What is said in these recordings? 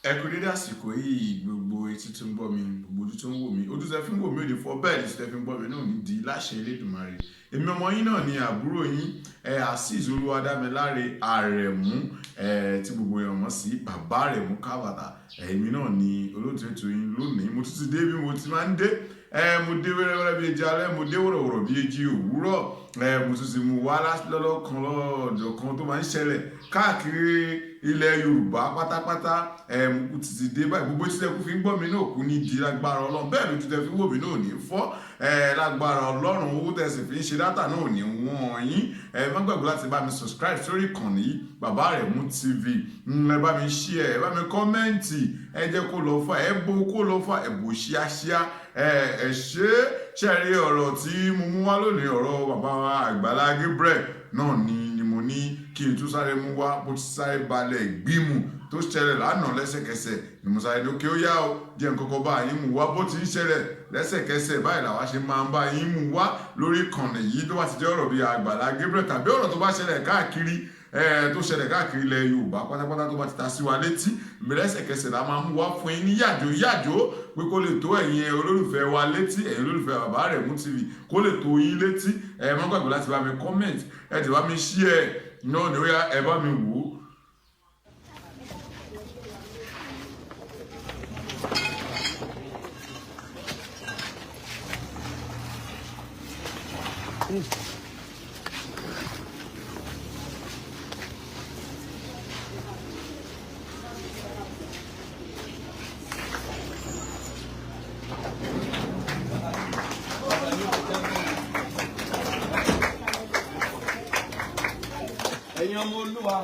Ẹ kú dédé àsìkò yìí gbogbo etí tó ń gbọ́ mi gbogbo ojú tó ń wò mí ojú tẹ́ fi ń wò mí ò lè fọ́ bẹ́ẹ̀ ni tẹ́ fi ń gbọ́ mi náà ní di láṣẹ Elédùmarè èmi ọmọ yín náà ni àbúrò yín Azeez Olúwadámiláre Àrẹ̀mú tí gbogbo èèyàn mọ̀ sí bàbá Àrẹ̀mú kábàtà èmi náà ni olóòtú ètò yín lónìí mo tún ti dé bí mo ti máa ń dé mo dé wẹ́rẹ́wẹ́rẹ́ bí ejì alẹ́ mo dé wọ̀rọ̀wọ̀rọ̀ bí ejì òwúrọ̀ mo tún ti mú wá lọ́lọ́kan lọ́jọ́ kan tó máa ń ṣẹlẹ̀ káàkiri ilẹ̀ Yorùbá pátápátá mo ti ti dé báyìí gbogbo títẹ̀ kú fi ń gbọ́ mi náà kú ní di lágbára Ọlọ́run bẹ́ẹ̀ ló títẹ̀ fi wò mí náà ní fọ́ lágbára Ọlọ́run owó tẹ̀sí fi ń ṣe dátà náà ní wọ́n yín má gbàgbé láti bá mi subscribe sórí ìkànnì yìí Bàbá Àrẹ̀mú TV ẹ bá mi share ẹ bá mi kọ́mẹ́ǹtì ẹ jẹ́ kó lọ fà ẹ bó kó lọ fà ẹ bó ṣíáṣíá ẹ ṣe rí ọ̀rọ̀ tí mo mú wá lónìí ọ̀rọ̀ bàbá Agbala Gabriel náà ni mo ní kí n tún sáré mú wá bó ti sáré balẹ̀ gbímù tó ṣẹlẹ̀ lánàá lẹ́sẹ̀kẹsẹ̀ ni mo sáré lókè ó yá o jẹ́ n kọ́kọ́ bá yín mú wá bó ti ń ṣẹlẹ̀ lẹ́sẹ̀kẹsẹ̀ báyìí làwa ṣe máa ń bá yín mú wá lórí ìkànnì yìí tó bá ti jẹ́ ọ̀rọ̀ bíi Agbala Gabriel tàbí ọ̀rọ̀ tó bá ṣẹlẹ̀ káàkiri ilẹ̀ Yorùbá pátápátá tó bá ti ta sí wa létí lẹ́sẹ̀kẹsẹ̀ la máa mú wá fún yín ní yàjò pé kó lè tó ẹ̀yin olólùfẹ́ wa létí ẹ̀yin olólùfẹ́ Bàbá Àrẹ̀mú TV kó lè tó yín létí má gbàgbé láti bá mi comment ẹ ti bá mi share náà ni ó yá ẹ bá mi wò ó. Ẹ̀yin ọmọ Olúwa,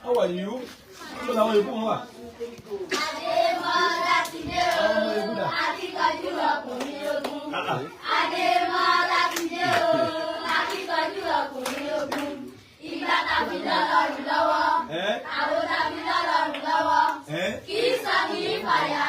how are you? Ṣé àwọn èkó wọn wà? Adémọ́lá ti dé o, akíkanjú ọkùnrin ogun. Adémọ́lá ti dé o, akíkanjú ọkùnrin ogun. Ìgbà tàbí lọ́lọ́run lọ́wọ́, àwọn tàbí lọ́lọ́run lọ́wọ́. Kì í sọ kì í fàyà.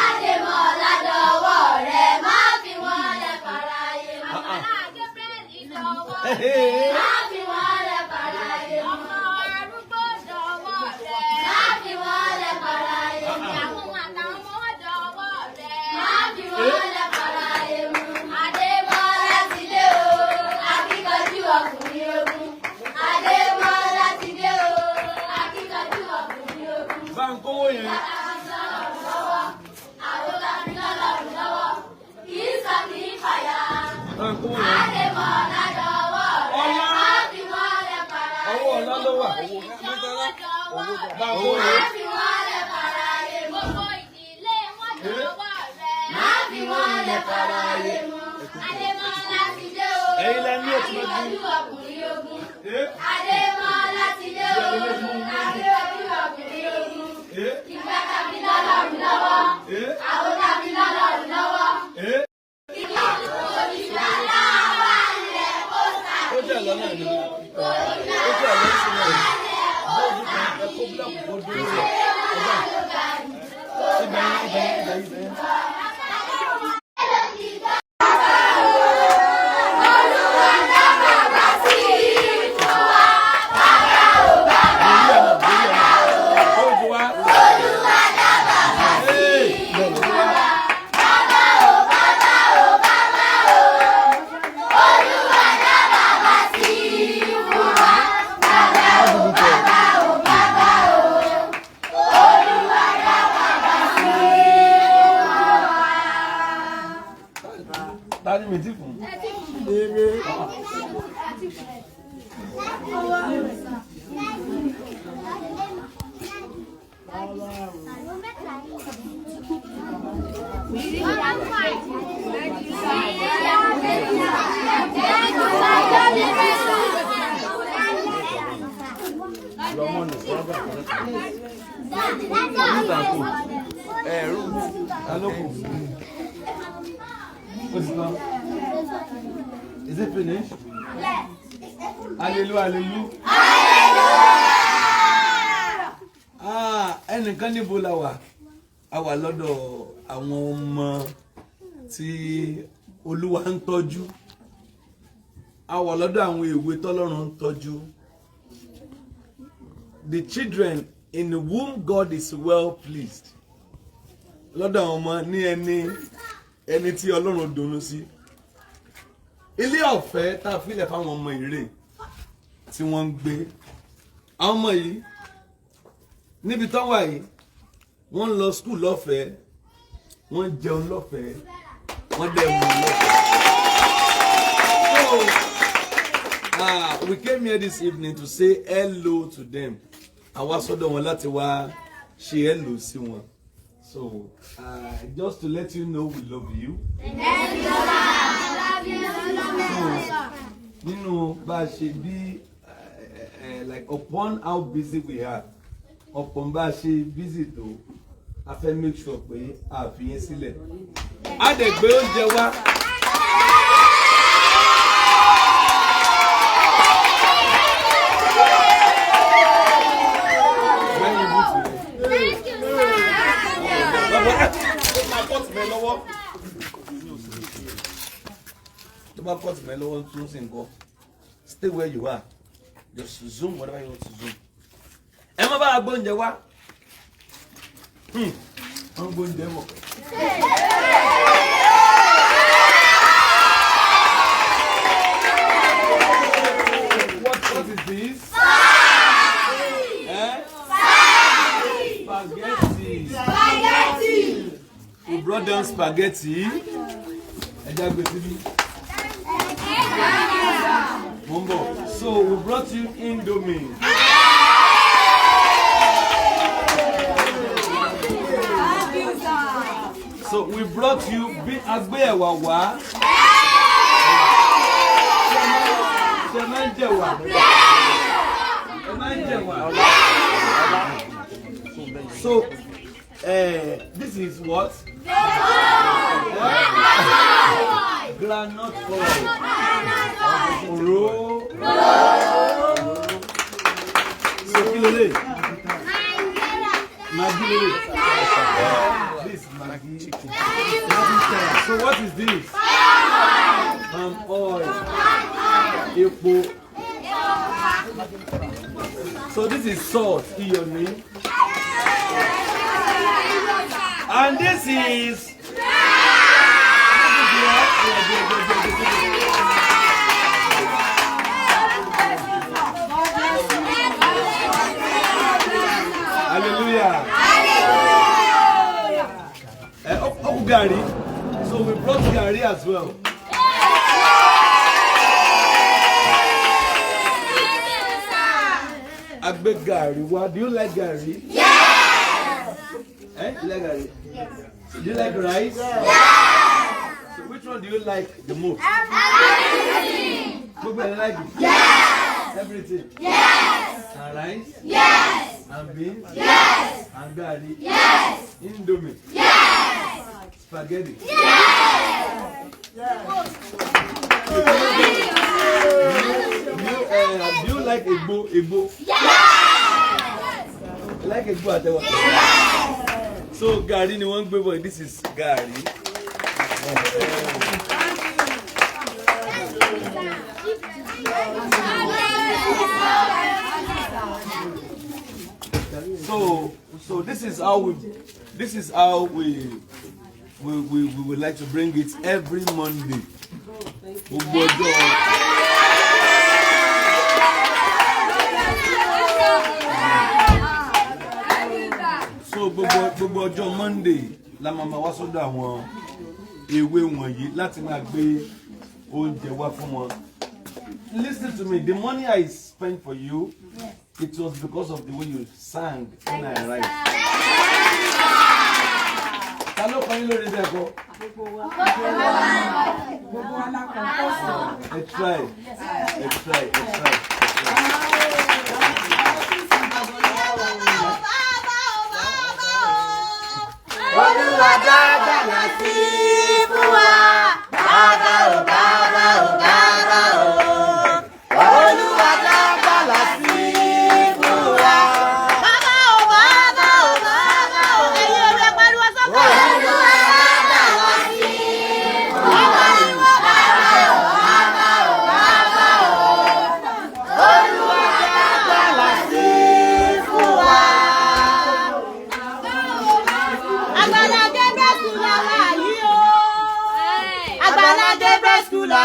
Adémọ́lá dọwọ́ rẹ̀ má fi wọ́n lẹ̀ fàlàyé. Agbala Gabriel ìdọ̀wọ́ rẹ̀ má fi wọ́n lẹ̀ fàlàyé. Ọmọ arúgbó dọwọ́ rẹ̀ má fi wọ́n lẹ̀ fàlàyé. Ìyàwó àtàwọn ọmọ dọwọ́ rẹ̀ má fi wọ́n lẹ̀ fàlàyé. Adémọ́lá ti dé o, akíkanjú ọkùnrin ogun. Adémọ́lá ti dé o, akíkanjú ọkùnrin ogun. Bá ń kówó yẹn. Adémọ́lá dọwọ́ rẹ̀ má fi wọ́n lẹ̀ fàlàyé. Ọwọ́ ọ̀la ló wà. Bá ń kówó Má yẹn. fi wọ́n lẹ̀ fàlàyé. Gbogbo ìdílé wọn dọwọ́ rẹ̀ má fi wọ́n lẹ̀ fàlàyé. Adémọ́lá ti dé o, Ẹ̀yin lẹ ní òtún ojú. akíkanjú ọkùnrin ogun. Adémọ́lá ti dé o, akíkanjú ọkùnrin ogun. Ìgbà tàbí lọ́lọ́run lọ́wọ́, àwọn tàbí lọ́lọ́run lọ́wọ́. Ó jẹ́ lọ́nà ni. Ó jẹ́ lọ́nà sí náà. Bóòdù kan ẹ kó búlọ̀kù kó dúró rẹ̀. Ibẹ̀. Bóòdù wa. Tani mi ti fún. Is it finished? Yes. Hallelujah. Ẹnìkan níbo la wà? A wà lọ́dọ̀ àwọn ọmọ tí Olúwa ń tọ́jú. A wà lọ́dọ̀ àwọn èwe tọ́lọ́run ń tọ́jú. The children in whom God is well pleased. Lọ́dọ̀ àwọn ọmọ ní ẹni tí Ọlọ́run dùnnú sí. Ilé ọ̀fẹ́ tá a filẹ̀ fáwọn ọmọ ìrè tí wọ́n ń gbé. Àwọn ọmọ yìí níbi tó wà yìí wọ́n lọ school lọ́fẹ̀ẹ́, wọ́n jẹun lọ́fẹ̀ẹ́, wọ́n dẹ̀ mú lọ́fẹ̀ẹ́. So we came here this evening to say hello to them. Àwa sọ́dọ̀ wọn láti wá ṣe hello sí wọn. So just to let you know we love you. Nínú bá a ṣe bí like upon how busy we are, upon bá a ṣe busy tó, a fẹ́ make sure pé a fi yín sílẹ̀. A dẹ̀ gbé oúnjẹ wá. Stay where you are. Just zoom whatever you want to zoom. Emma ba agbonje wa. Agbonje mo. What is this? Spaghetti. Spaghetti. We brought down spaghetti. Mumbo. So we brought you Indomie. So we brought you Agbala. So this is what? Granite oil. So kilole. Maggi. This Maggi chicken. So what is this? Oil. Epo. So this is salt. Iyoni. And this is Hallelujah. Gari. So we brought Gari as well. Agbe Gari. What do you like Gari? Yes. You like Gari? Yes. Do you like rice? Yes. So which one do you like the most? Everything. Everybody like it? Yes. Everything? Yes. And rice? Yes. And beans? Yes. And Gari? Yes. Indomie? Yes. Spaghetti? Yes. Do you like Igbo? Yes. You like Igbo at all? Yes. So Gari ni one boy. This is Gari. So this is how we would like to bring it every Monday. So gbogbo ọjọ́ Monday la máa wá sọ́dọ̀ àwọn ewé wọ̀nyí láti máa gbé oúnjẹ wá fún wọn. Listen to me, the money I spent for you, it was because of the way you sang when I arrived. Hello, can you read that? Let's try.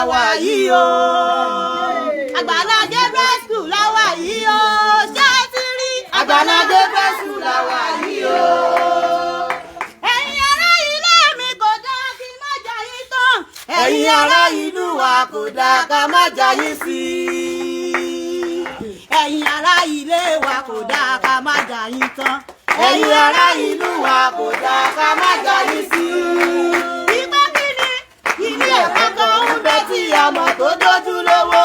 wà yìí o. Agbala Gabriel school la wà yìí o. Ṣé ti rí? Agbala Gabriel school la wà yìí o. Ẹ̀yin ará ilé mi kò dáa kí n má jayé tán. Ẹ̀yin ará ìlú wa kò dáa ká má jayé sí i. Ẹ̀yin ará ilé wa kò dáa ká má jayé tán. Ẹ̀yin ará ìlú wa kò dáa ká má jayé sí i. Ìgbà kíni ilé ẹ̀kọ́ kan ń bẹ tí ọmọ tó dójú lówó.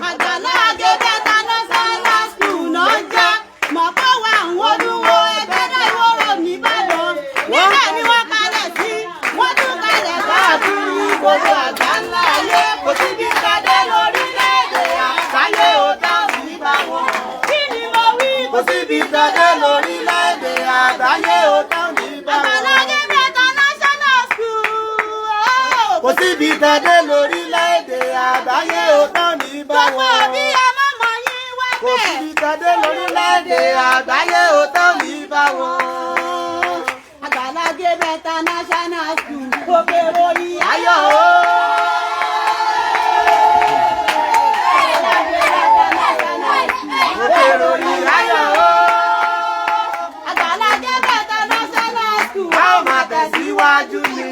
Agbala Gabriel International School náà jẹ́ mọ̀ pé wà ń wọ́dúnwó Ẹgbẹ́dá Ìwòrò nìbàdàn. Níbẹ̀ ni wọ́n kalẹ̀ sí, wọ́n tún kalẹ̀ káàkiri gbogbo àgbáńlá ayé. Kò síbi kádé lórílẹ̀-èdè àgbáyé ó dáhùn ní báwọn. Kí ni mo wí? Kò síbi kádé lórílẹ̀-èdè àgbáyé ó dáhùn ní báwọn. Agbala Gabriel International School. Kò síbi kádé lórílẹ̀-èdè àgbáyé ó dáhùn ní báwọn. Gbogbo bí ẹ má mọ yín wá bẹ́ẹ̀. Kò síbi kádé lórílẹ̀-èdè àgbáyé ó dáhùn ní báwọn. Agbala Gabriel International School. Òkè ròyìn ayọ̀ o. Òkè ròyìn ayọ̀ o. Agbala Gabriel International School. A ó máa tẹ̀síwájú ni.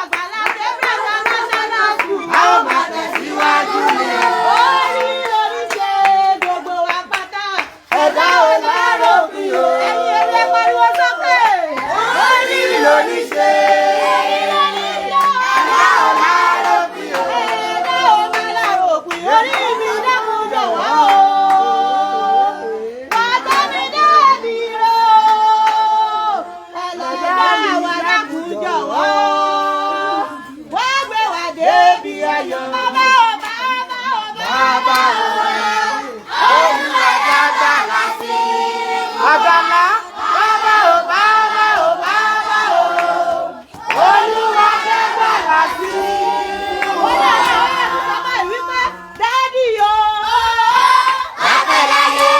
Agbala Gabriel International School. A ó máa tẹ̀síwájú ni. Orí lórí ṣe gbogbo wa pátá. Ẹ̀dá ò lárò bí o. Ẹ̀yin eré pariwo sókè. Orí lórí ṣe. Ẹ̀dá ò lárò bí o. Ẹ̀dá ò máa lárò bí o. Orí mi dákun jọ̀wọ́ o. Bàtà mi débi ro. Ẹlẹ́dàá wa dákun jọ̀wọ́. Wá gbé wa débi ayọ̀. Bàbá o, bàbá o, bàbá o. Olúwa dágbára sí i. Agbala. Bàbá o, bàbá o, bàbá o. Olúwa dágbára sí i. Ó dára ọ̀rọ̀ sọ́mọ́ ìwípé dádì o. Lápẹ̀láyé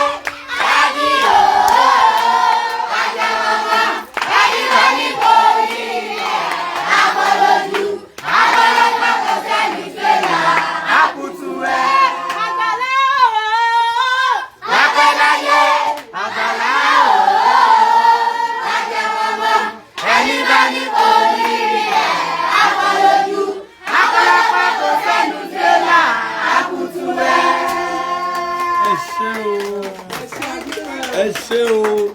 dádì o. Àjẹmọ́mọ́ dádì lọ ní bòrí rẹ̀. Àbọ̀lójú àbọ̀lọ́gbà kò sẹ́ni gbéra. Àkùtù rẹ̀. Agbala o. Lápẹ̀láyé Agbala o. Àjẹmọ́mọ́ ẹni bá ní bòrí rẹ̀. Àbọ̀lójú àbọ̀lọ́gbà kò sẹ́ni gbéra. Àkùtù rẹ̀. Ẹ ṣé o.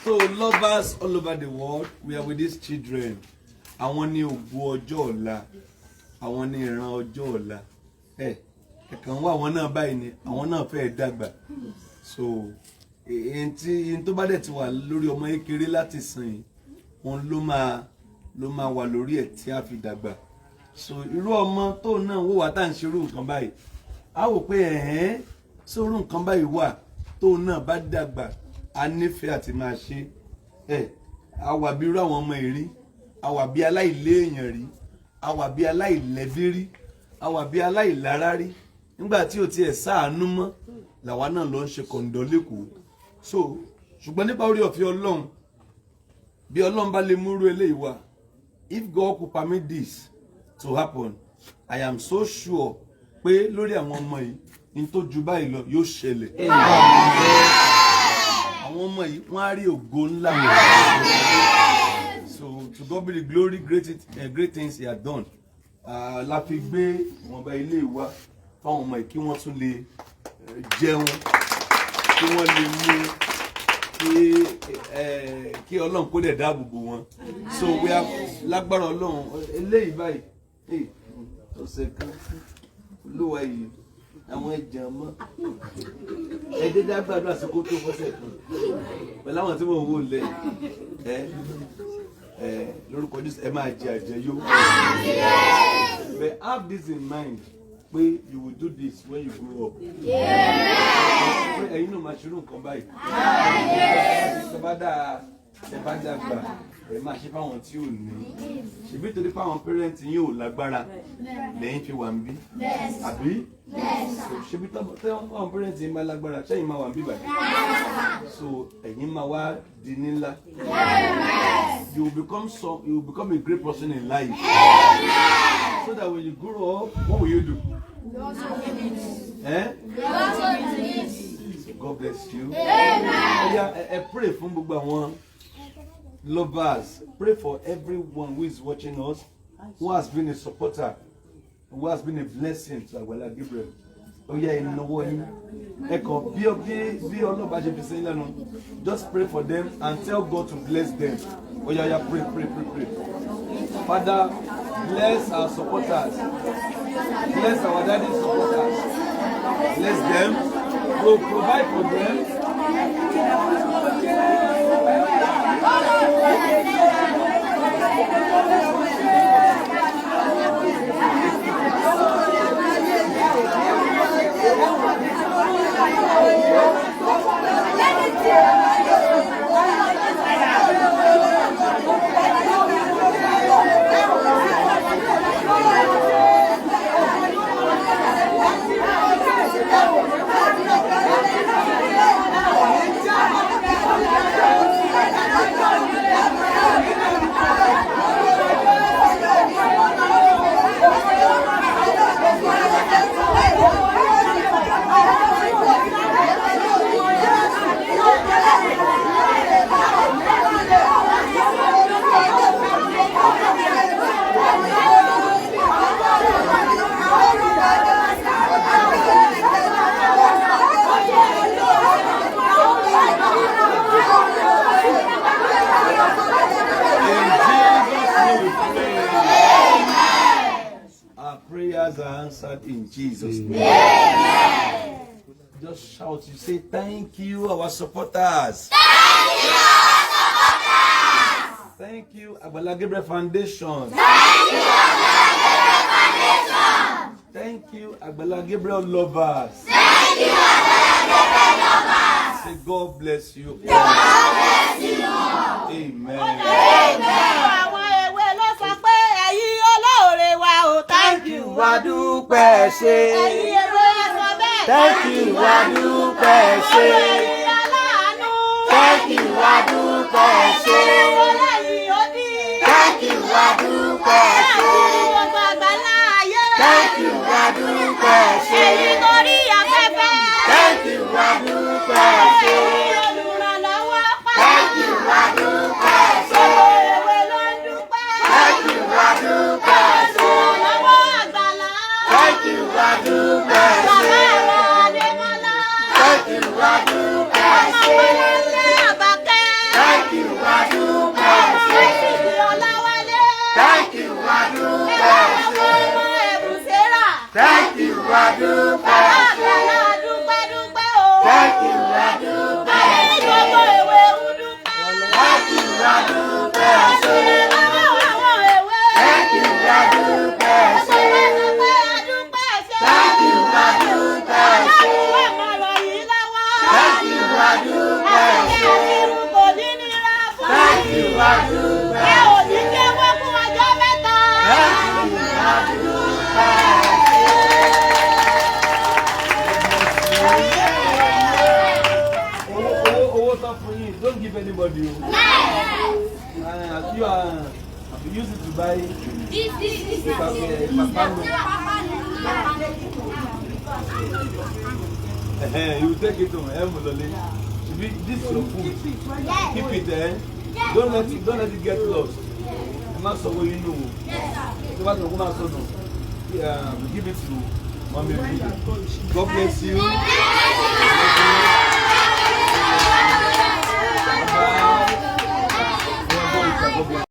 So lovers all over the world, we are with these children. Àwọn ni ògo ọjọ́ ọ̀la. Àwọn ni ìran ọjọ́ ọ̀la. Ẹ̀kan wá àwọn náà báyìí ni àwọn náà fẹ́ dàgbà. So èyí tó bá dẹ̀ ti wà lórí ọmọ kékeré láti sìn òun ló máa wà lórí ẹ̀ tí a fi dàgbà. So irú ọmọ tó náà wò wá tá à ń ṣe irú nǹkan báyìí. A wò pé sórú nǹkan báyìí wà tó náà bá dàgbà a nífẹ̀ẹ́ àti máa ṣe. A wà bí irú àwọn ọmọ ìrí, a wà bí aláìléèyàn rí, a wà bí aláìlẹ́bí rí, a wà bí aláìlára rí. Nígbà tí ò tiẹ̀ sáànú mọ́ làwa náà lọ ń ṣe kọ̀ǹdọ̀ lẹ́kọ̀ọ́. So ṣùgbọ́n nípa orí ọ̀fẹ́ Ọlọ́run, bí Ọlọ́run bá lè múrú eléyìí wá, if God could permit this to happen, I am so sure pé lórí àwọn ọmọ yìí ní tó ju báyìí lọ yóò ṣẹlẹ̀. Àwọn ọmọ yìí wọ́n á rí ògo ńlá. So to God be the glory, great things he has done. La fi gbé ìwọ̀nba ilé wa fáwọn ọmọ yìí kí wọ́n tún lè jẹun, kí wọ́n lè mú, kí Ọlọ́run kó dẹ̀ dáàbò bò wọ́n. So we have lágbára Ọlọ́run eléyìí báyìí ọ̀sẹ̀ kan olúwa yìí àwọn ẹ̀jẹ̀ mọ́ ẹ̀dẹ́ dágbàdo àsìkò tó fọ́sẹ̀ kan pẹ̀lú àwọn tí mo wò lẹ̀ lórúkọ Jésù ẹ máa jẹ àjẹyó. But have this in mind pé you will do this when you grow up. Ẹ̀yin náà máa ṣerú nǹkan báyìí. Ẹ bá dàgbà ẹ máa ṣe fáwọn tí ò ní. Ṣèbí torí fáwọn parents yín ò lágbára lẹ́yìn fi wà ń bí. Àbí? Ṣèbí fáwọn parents yín máa lágbára ṣẹ́yìn máa wà ń bí báyìí. So ẹ̀yin máa wá di nílá. You will become a great person in life. So that when you grow up, what will you do? Eh? God bless you. I pray for one lovers. Pray for everyone who is watching us, who has been a supporter, who has been a blessing to Agbala Gabriel. Just pray for them and tell God to bless them. Pray. Father, bless our supporters. Bless our daddy supporters. Bless them. We'll provide for them. Prayers are answered in Jesus' name. Amen. Just shout, you say, thank you, our supporters. Thank you, our supporters. Thank you, Agbala Gabriel Foundation. Thank you, Agbala Gabriel Foundation. Thank you, Agbala Gabriel lovers. Thank you, Agbala Gabriel lovers. Say, God bless you. God bless you all. Amen. Thank you, adúpẹ́ ṣé. Thank you, adúpẹ́ ṣé. Thank you, adúpẹ́ ṣé. Thank you, adúpẹ́ ṣé. Thank you, adúpẹ́ ṣé. Thank you, adúpẹ́ ṣé. Thank you, adúpẹ́ ṣé. Thank you, adúpẹ́ ṣé. Thank you, adúpẹ́ ṣé. Thank you, adúpẹ́ ṣé. Thank you, adúpẹ́ ṣé. Thank you, adúpẹ́ ṣé. Thank you, adúpẹ́ ṣé. Thank you, adúpẹ́ ṣé. Thank you, adúpẹ́ ṣé. Thank you, adúpẹ́ ṣé. Thank you, adúpẹ́ ṣé. Thank you, adúpẹ́ ṣé. Thank you, adúpẹ́ ṣé. Owó tán fún yín, don't give anybody. You use it to buy. You take it home. This is your food. Keep it there. Don't let it get lost. So what you know. Give it to Mommy. God bless you.